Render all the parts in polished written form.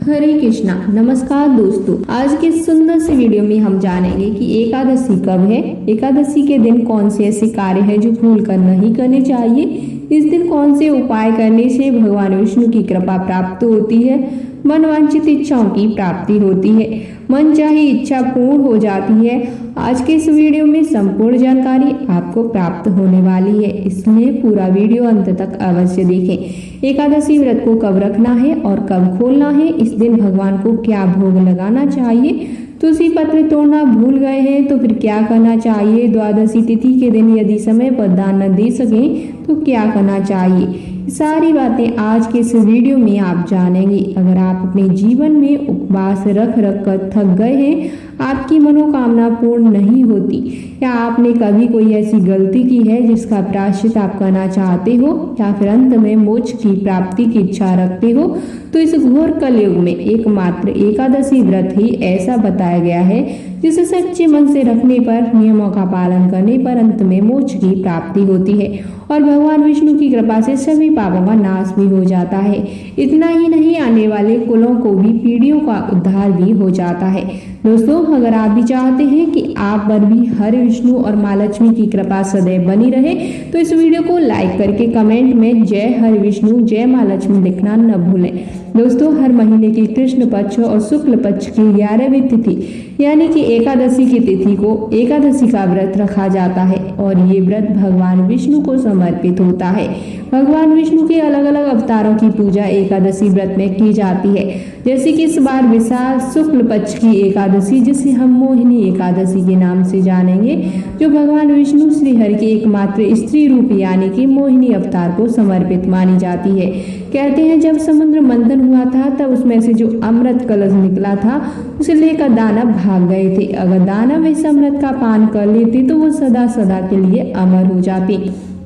हरे कृष्णा। नमस्कार दोस्तों, आज के सुंदर से वीडियो में हम जानेंगे कि एकादशी कब है, एकादशी के दिन कौन से ऐसे कार्य है जो भूल कर नहीं करने चाहिए, इस दिन कौन से उपाय करने से भगवान विष्णु की कृपा प्राप्त होती है, मनवांछित इच्छाओं की प्राप्ति होती है, मन चाही इच्छा पूर्ण हो जाती है। आज के इस वीडियो में संपूर्ण जानकारी आपको प्राप्त होने वाली है, इसलिए पूरा वीडियो अंत तक अवश्य देखें। एकादशी व्रत को कब रखना है और कब खोलना है, इस दिन भगवान को क्या भोग लगाना चाहिए, तुलसी पत्र तोड़ना भूल गए हैं तो फिर क्या करना चाहिए, द्वादशी तिथि के दिन यदि समय पर दान न दे सकें तो क्या करना चाहिए, सारी बातें आज के इस वीडियो में आप जानेंगे। अगर आप अपने जीवन में उपवास रख कर थक गए हैं, आपकी मनोकामना पूर्ण नहीं होती, या आपने कभी कोई ऐसी गलती की है जिसका प्रायश्चित आप करना चाहते हो, या फिर अंत में मोक्ष की प्राप्ति की इच्छा रखते हो, तो इस घोर कलयुग में एकमात्र एकादशी व्रत ही ऐसा बताया गया है जिसे सच्चे मन से रखने पर, नियमों का पालन करने पर अंत में मोक्ष की प्राप्ति होती है और भगवान विष्णु की कृपा से सभी पापों का नाश भी हो जाता है। इतना ही नहीं, आने वाले कुलों को भी, पीढ़ियों का उद्धार भी हो जाता है। दोस्तों, अगर आप भी चाहते हैं कि आप पर भी हरे विष्णु और माँ लक्ष्मी की कृपा सदैव बनी रहे, तो इस वीडियो को लाइक करके कमेंट में जय हरे विष्णु जय माँ लक्ष्मी लिखना न भूलें। दोस्तों, हर महीने की कृष्ण पक्ष और शुक्ल पक्ष की 11वीं तिथि यानी कि एकादशी की तिथि को एकादशी का व्रत रखा जाता है और ये व्रत भगवान विष्णु को समर्पित होता है। भगवान विष्णु के अलग अलग अवतारों की पूजा एकादशी व्रत में की जाती है, जैसे कि इस बार विशाल शुक्ल पक्ष की एकादशी, जिसे हम मोहिनी एकादशी के नाम से जानेंगे, जो भगवान विष्णु श्री हरि के एकमात्र स्त्री रूप यानी कि मोहिनी अवतार को समर्पित मानी जाती है। कहते हैं जब समुद्र मंथन हुआ था तब उसमें से जो अमृत कलश निकला था उसे लेकर दानव भाग गए थे। अगर दानव इस अमृत का पान कर लेते तो वो सदा सदा के लिए अमर हो जाते।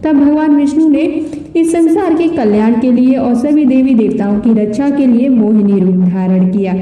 तब भगवान विष्णु ने इस संसार के कल्याण के लिए और सभी देवी देवताओं की रक्षा के लिए मोहिनी रूप धारण किया।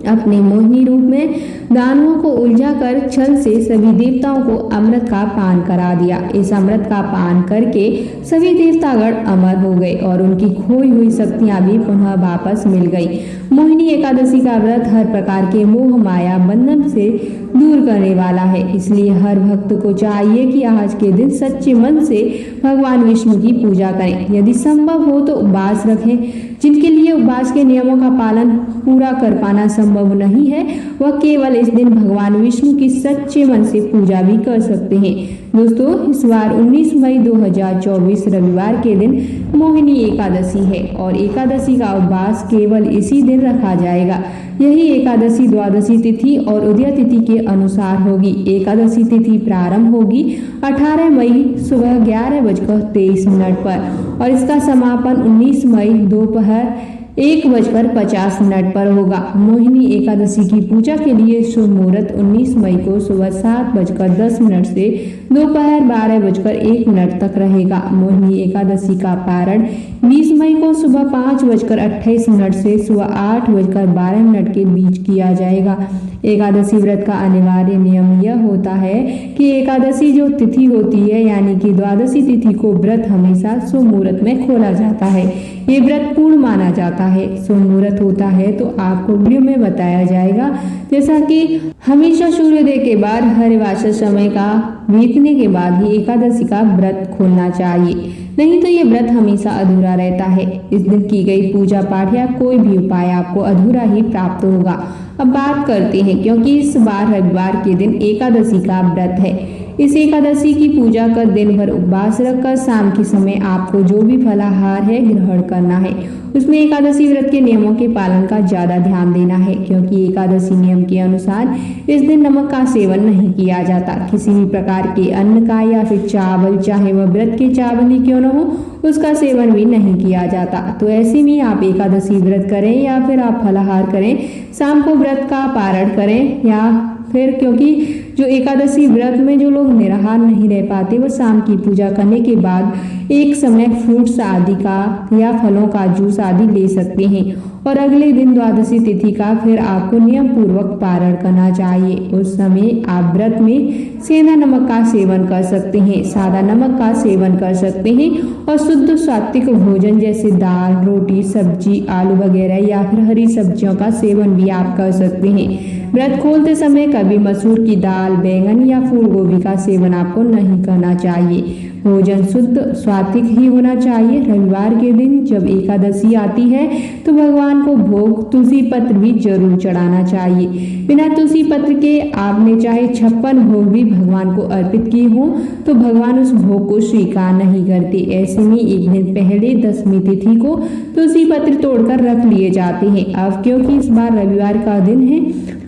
अपने मोहिनी रूप में दानवों को उलझा कर छल से सभी देवताओं को अमृत का पान करा दिया। इस अमृत का पान करके सभी देवतागण अमर हो गए और उनकी खोई हुई शक्तियां भी पुनः वापस मिल गई। मोहिनी एकादशी का व्रत हर प्रकार के मोह माया बंधन से दूर करने वाला है, इसलिए हर भक्त को चाहिए कि आज के दिन सच्चे मन से भगवान विष्णु की पूजा करें। यदि संभव हो तो उपवास रखें। जिनके लिए उपवास के नियमों का पालन पूरा कर पाना संभव नहीं है, वह केवल इस दिन भगवान विष्णु की सच्चे मन से पूजा भी कर सकते हैं। दोस्तों, इस बार 19 मई 2024 रविवार के दिन मोहिनी एकादशी है और एकादशी का उपवास केवल इसी दिन रखा जाएगा। यही एकादशी द्वादशी तिथि और उदय तिथि के अनुसार होगी। एकादशी तिथि प्रारंभ होगी 18 मई सुबह 11:23 पर और इसका समापन 19 मई दोपहर 1:50 पर होगा। मोहिनी एकादशी की पूजा के लिए शुभ मुहूर्त 19 मई को सुबह 7:10 से दोपहर 12:01 तक रहेगा। मोहिनी एकादशी का पारण 20 मई को सुबह 5:28 से सुबह 8:12 के बीच किया जाएगा। एकादशी व्रत का अनिवार्य नियम यह होता है कि एकादशी जो तिथि होती है यानी कि द्वादशी तिथि को व्रत हमेशा शुभ मुहूर्त में खोला जाता है। ये व्रत पूर्ण माना जाता है। शुभ मुहूर्त होता है तो आपको वीडियो में बताया जाएगा, जैसा कि हमेशा सूर्योदय के बाद हरिवासर समय का बीतने के बाद ही एकादशी का व्रत खोलना चाहिए, नहीं तो ये व्रत हमेशा अधूरा रहता है। इस दिन की गई पूजा पाठ या कोई भी उपाय आपको अधूरा ही प्राप्त होगा। अब बात करते हैं, क्योंकि इस बार रविवार के दिन एकादशी का व्रत है। इस एकादशी की पूजा कर दिन भर उपवास रखकर शाम के समय आपको जो भी फलाहार है ग्रहण करना है। उसमें एकादशी व्रत के नियमों के पालन का ज्यादा ध्यान देना है, क्योंकि एकादशी नियम के अनुसार इस दिन नमक का सेवन नहीं किया जाता। किसी भी प्रकार के अन्न का या फिर चावल, चाहे वह व्रत के चावल ही क्यों न हो, उसका सेवन भी नहीं किया जाता। तो ऐसे में आप एकादशी व्रत करें या फिर आप फलाहार करें, शाम को व्रत का पारण करें या फिर, क्योंकि जो एकादशी व्रत में जो लोग निराहार नहीं रह पाते, वो शाम की पूजा करने के बाद एक समय फ्रूट्स आदि का या फलों का जूस आदि ले सकते हैं और अगले दिन द्वादशी तिथि का फिर आपको नियम पूर्वक पारण करना चाहिए। उस समय आप व्रत में सेंधा नमक का सेवन कर सकते हैं, सादा नमक का सेवन कर सकते हैं और शुद्ध सात्विक भोजन जैसे दाल, रोटी, सब्जी, आलू वगैरह या फिर हरी सब्जियों का सेवन भी आप कर सकते हैं। व्रत खोलते समय कभी मसूर की दाल, बैंगन या फूल गोभी का सेवन आपको नहीं करना चाहिए। भोजन शुद्ध सात्विक ही होना चाहिए। रविवार के दिन जब एकादशी आती है तो भगवान को भोग तुलसी पत्र भी जरूर चढ़ाना चाहिए। बिना तुलसी पत्र के आपने चाहे 56 भोग भी भगवान को अर्पित किए हो तो भगवान उस भोग को स्वीकार नहीं करते। ऐसे में एक दिन पहले दसवीं तिथि को तुलसी पत्र तोड़कर रख लिए जाते हैं। अब क्योंकि इस बार रविवार का दिन है,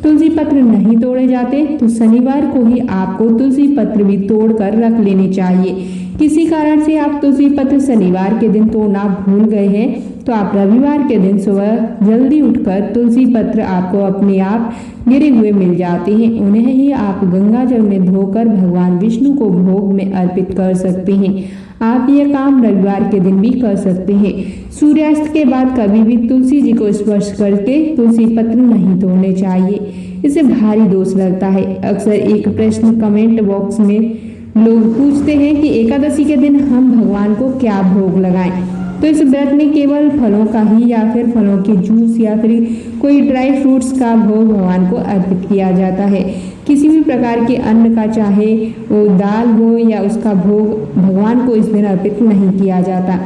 तुलसी पत्र नहीं तोड़े जाते, तो शनिवार को ही आपको तुलसी पत्र भी तोड़कर रख लेने चाहिए। किसी कारण से आप तुलसी पत्र शनिवार के दिन तोड़ना भूल गए हैं तो आप रविवार के दिन सुबह जल्दी उठकर तुलसी पत्र आपको अपने आप गिरे हुए मिल जाते हैं। उन्हें ही आप गंगा जल में धोकर भगवान विष्णु को भोग में अर्पित कर सकते हैं। आप यह काम रविवार के दिन भी कर सकते हैं। सूर्यास्त के बाद कभी भी तुलसी जी को स्पर्श करके तुलसी पत्र नहीं तोड़ने चाहिए, इसे भारी दोष लगता है। अक्सर एक प्रश्न कमेंट बॉक्स में लोग पूछते हैं कि एकादशी के दिन हम भगवान को क्या भोग लगाएं। तो इस व्रत में केवल फलों का ही या फिर फलों के जूस या फिर कोई ड्राई फ्रूट्स का भोग भगवान को अर्पित किया जाता है। किसी भी प्रकार के अन्न का, चाहे वो दाल हो या उसका भोग भगवान को इस दिन अर्पित नहीं किया जाता।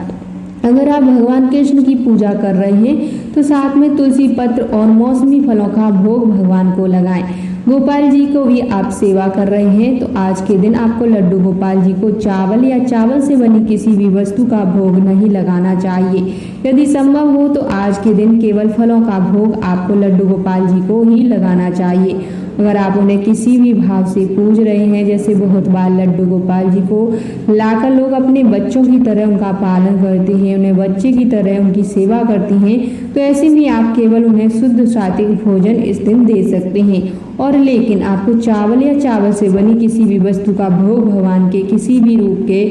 अगर आप भगवान कृष्ण की पूजा कर रहे हैं तो साथ में तुलसी पत्र और मौसमी फलों का भोग भगवान को लगाएं। गोपाल जी को भी आप सेवा कर रहे हैं तो आज के दिन आपको लड्डू गोपाल जी को चावल या चावल से बनी किसी भी वस्तु का भोग नहीं लगाना चाहिए। यदि संभव हो तो आज के दिन केवल फलों का भोग आपको लड्डू गोपाल जी को ही लगाना चाहिए। अगर आप उन्हें किसी भी भाव से पूज रहे हैं, जैसे बहुत बार लड्डू गोपाल जी को लाकर लोग अपने बच्चों की तरह उनका पालन करते हैं, उन्हें बच्चे की तरह उनकी सेवा करते हैं, तो ऐसे में आप केवल उन्हें शुद्ध सात्विक भोजन इस दिन दे सकते हैं। और लेकिन आपको चावल या चावल से बनी किसी भी वस्तु का भोग भगवान के किसी भी रूप के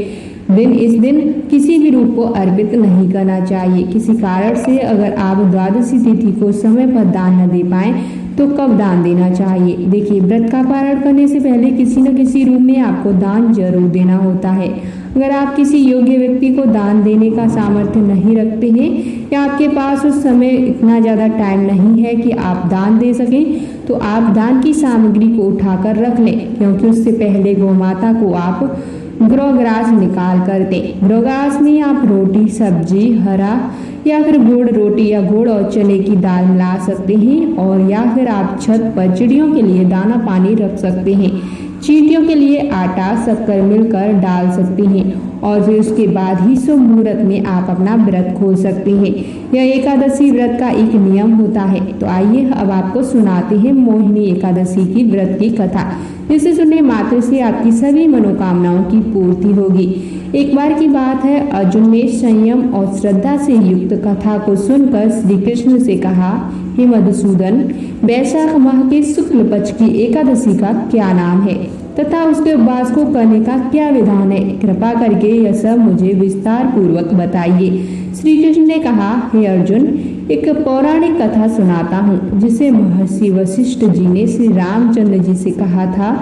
इस दिन किसी भी रूप को अर्पित नहीं करना चाहिए। किसी कारण से अगर आप द्वादशी तिथि को समय पर दान न दे पाए तो कब दान देना चाहिए। देखिए, व्रत का पारण करने से पहले किसी न किसी रूप में आपको दान जरूर देना होता है। अगर आप किसी योग्य व्यक्ति को दान देने का सामर्थ्य नहीं रखते हैं या आपके पास उस समय इतना ज़्यादा टाइम नहीं है कि आप दान दे सकें, तो आप दान की सामग्री को उठाकर रख लें, क्योंकि उससे पहले गौ माता को आप गृहग्रास निकाल कर दें। गृहग्रास में आप रोटी, सब्जी, हरा या फिर गुड़ रोटी या गुड़ और चने की दाल मिला सकते हैं, और या फिर आप छत पर चिड़ियों के लिए दाना पानी रख सकते हैं। चींटियों के लिए आटा, शक्कर मिलकर डाल सकते हैं और फिर उसके बाद ही शुभ मुहूर्त में आप अपना व्रत खोल सकते हैं। यह एकादशी व्रत का एक नियम होता है। तो आइए अब आपको सुनाते हैं मोहिनी एकादशी की व्रत की कथा, जिसे सुनने मात्र से आपकी सभी मनोकामनाओं की पूर्ति होगी। एक बार की बात है, अर्जुन ने संयम और श्रद्धा से युक्त कथा को सुनकर श्री कृष्ण से कहा, हे मधुसूदन, वैशाख माह के शुक्ल पक्ष की एकादशी का क्या नाम है तथा उसके उपवास को करने का क्या विधान है? कृपा करके यह सब मुझे विस्तार पूर्वक बताइए। श्री कृष्ण ने कहा, हे अर्जुन, एक पौराणिक कथा सुनाता हूँ जिसे महर्षि वशिष्ठ जी ने श्री रामचंद्र जी से कहा था।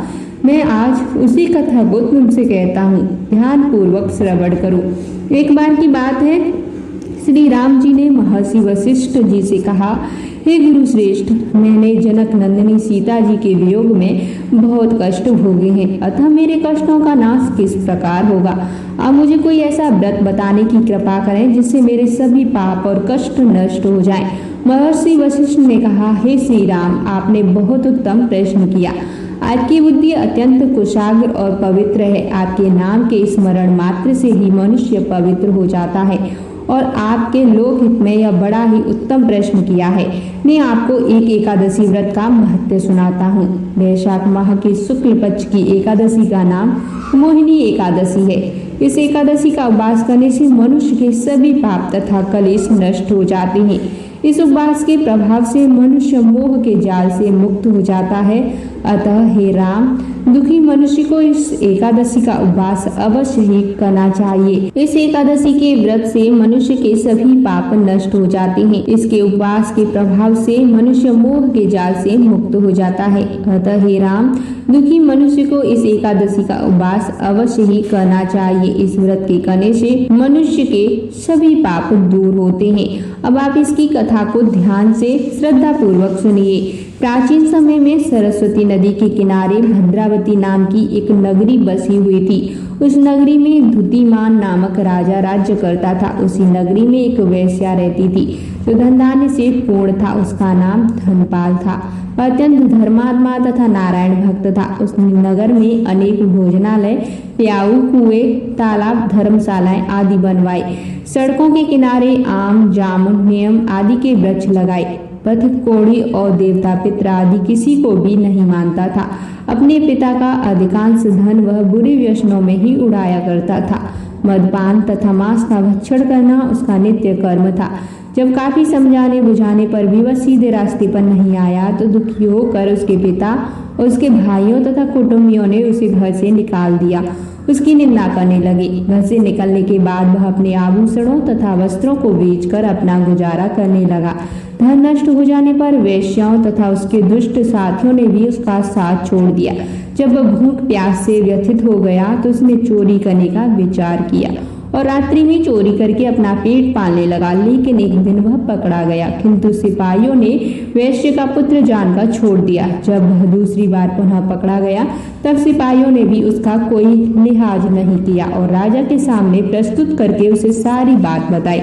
मैं आज उसी कथा को तुमसे कहता हूँ, ध्यान पूर्वक श्रवण करो। एक बार की बात है, श्री राम जी ने महर्षि वशिष्ठ जी से कहा, हे गुरु श्रेष्ठ, मैंने जनक नंदिनी सीता जी के वियोग में बहुत कष्ट भोगे हैं, अतः मेरे कष्टों का नाश किस प्रकार होगा? अब मुझे कोई ऐसा व्रत बताने की कृपा करें जिससे मेरे सभी पाप और कष्ट नष्ट हो जाएं। महर्षि वशिष्ठ ने कहा, हे श्री राम, आपने बहुत उत्तम प्रश्न किया। आपकी बुद्धि अत्यंत कुशाग्र और पवित्र है। आपके नाम के स्मरण मात्र से ही मनुष्य पवित्र हो जाता है और आपके लोक हित में यह बड़ा ही उत्तम प्रश्न किया है। मैं आपको एक एकादशी व्रत का महत्व सुनाता हूँ। वैशाख माह के शुक्ल पक्ष की एकादशी का नाम मोहिनी एकादशी है। इस एकादशी का उपवास करने से मनुष्य के सभी पाप तथा कलेश नष्ट हो जाते हैं। इस उपवास के प्रभाव से मनुष्य मोह के जाल से मुक्त हो जाता है। अतः हे राम, दुखी मनुष्य को इस एकादशी का उपवास अवश्य ही करना चाहिए। इस एकादशी के व्रत से मनुष्य के सभी पाप नष्ट हो जाते हैं। इसके उपवास के प्रभाव से मनुष्य मोह के जाल से मुक्त हो जाता है। अतः हे राम, दुखी मनुष्य को इस एकादशी का उपवास अवश्य ही करना चाहिए। इस व्रत के करने से मनुष्य के सभी पाप दूर होते हैं। अब आप इसकी कथा को ध्यान से श्रद्धा पूर्वक सुनिए। प्राचीन समय में सरस्वती नदी के किनारे भद्रावती नाम की एक नगरी बसी हुई थी। उस नगरी में धुतिमान नामक राजा राज्य करता था। उसी नगरी में एक वेश्या रहती थी जो धनधान्य से पूर्ण था। उसका नाम धनपाल था। अत्यंत धर्मात्मा तथा नारायण भक्त था। उस नगर में अनेक भोजनालय, प्याऊ, कुएं, तालाब, धर्मशालाएं आदि बनवाए। सड़कों के किनारे आम, जामुन, नीम आदि के वृक्ष लगाए। पथिक, कोढ़ी और देवता पित्र आदि किसी को भी नहीं मानता था। अपने पिता का अधिकांश धन वह बुरे व्यसनों में ही उड़ाया करता था। मदपान तथा मांस का भक्षण करना उसका नित्य कर्म था। जब काफी समझाने बुझाने पर भी वह सीधे रास्ते पर नहीं आया तो दुखी होकर उसके पिता, उसके भाइयों तथा कुटुंबियों ने उसे घर से निकाल दिया। उसकी निंदा करने लगे। घर से निकलने के बाद वह अपने आभूषणों तथा वस्त्रों को बेचकर अपना गुजारा करने लगा। धन नष्ट हो जाने पर वेश्याओं तथा उसके दुष्ट साथियों ने भी उसका साथ छोड़ दिया। जब वह भूख प्यास से व्यथित हो गया तो उसने चोरी करने का विचार किया और रात्रि में चोरी करके अपना पेट पालने लगा। लेकिन एक दिन वह पकड़ा गया, किंतु सिपाहियों ने वैश्य का पुत्र जानकर छोड़ दिया। जब वह दूसरी बार पुनः पकड़ा गया तब सिपाहियों ने भी उसका कोई लिहाज नहीं किया और राजा के सामने प्रस्तुत करके उसे सारी बात बताई।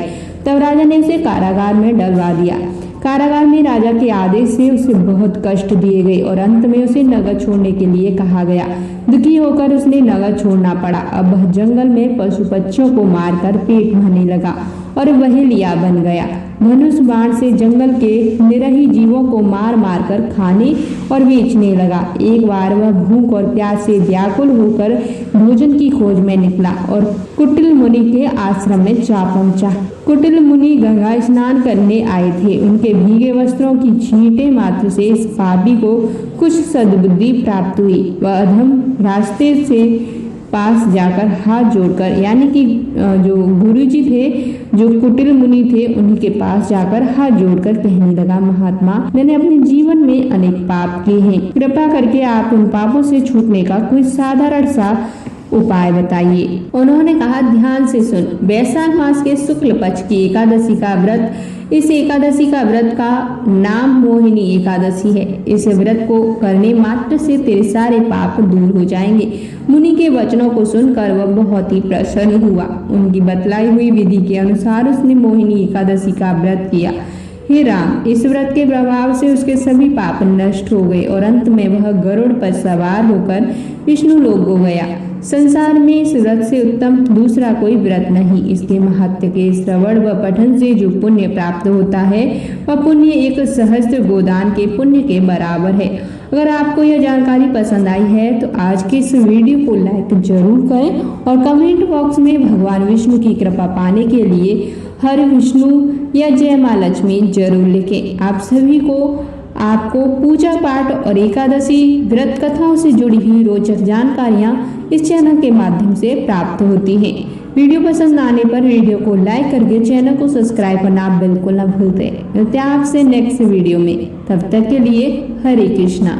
तब राजा ने उसे कारागार में डलवा दिया। कारागार में राजा के आदेश से उसे बहुत कष्ट दिए गए और अंत में उसे नगर छोड़ने के लिए कहा गया। दुखी होकर उसने नगर छोड़ना पड़ा। अब वह जंगल में पशु पक्षियों को मारकर पेट भरने लगा और वही लिया बन गया। धनुष बाण से जंगल के निरीह जीवों को मार मार कर खाने और बेचने लगा। एक बार वह भूख और प्यास से व्याकुल होकर भोजन की खोज में निकला और कुटिल मुनि के आश्रम में जा पहुंचा। कुटिल मुनि गंगा स्नान करने आए थे। उनके भीगे वस्त्रों की छींटे मात्र से इस पापी को कुछ सद्बुद्धि प्राप्त हुई। वह अधम रास्ते से पास जाकर हाथ जोड़कर, यानी कि जो गुरुजी थे, जो कुटिल मुनि थे, उन्हीं के पास जाकर हाथ जोड़कर कहने लगा, महात्मा, मैंने अपने जीवन में अनेक पाप किए हैं। कृपा करके आप उन पापों से छूटने का कोई साधारण सा उपाय बताइए। उन्होंने कहा, ध्यान से सुन। वैशाख मास के शुक्ल पक्ष की एकादशी का व्रत, इस एकादशी का व्रत का नाम मोहिनी एकादशी है। इस व्रत को करने मात्र से तेरे सारे पाप दूर हो जाएंगे। मुनि के वचनों को सुनकर वह बहुत ही प्रसन्न हुआ। उनकी बतलाई हुई विधि के अनुसार उसने मोहिनी एकादशी का व्रत किया। हे राम, इस व्रत के प्रभाव से उसके सभी पाप नष्ट हो गए और अंत में वह गरुड़ पर सवार होकर विष्णु लोक को गया। संसार में इस व्रत से उत्तम दूसरा कोई व्रत नहीं। इसके महत्व के श्रवण व पठन से जो पुण्य प्राप्त होता है वह पुण्य 1 सहस्त्र गोदान के पुण्य के बराबर है। अगर आपको यह जानकारी पसंद आई है तो आज के इस वीडियो को लाइक जरूर करें और कमेंट बॉक्स में भगवान विष्णु की कृपा पाने के लिए हर विष्णु या जय मां लक्ष्मी जरूर लिखें। आप सभी को आपको पूजा पाठ और एकादशी व्रत कथाओं से जुड़ी हुई रोचक जानकारियां इस चैनल के माध्यम से प्राप्त होती हैं। वीडियो पसंद आने पर वीडियो को लाइक करके चैनल को सब्सक्राइब करना बिल्कुल न भूलते। मिलते हैं आपसे नेक्स्ट वीडियो में। तब तक के लिए हरे कृष्णा।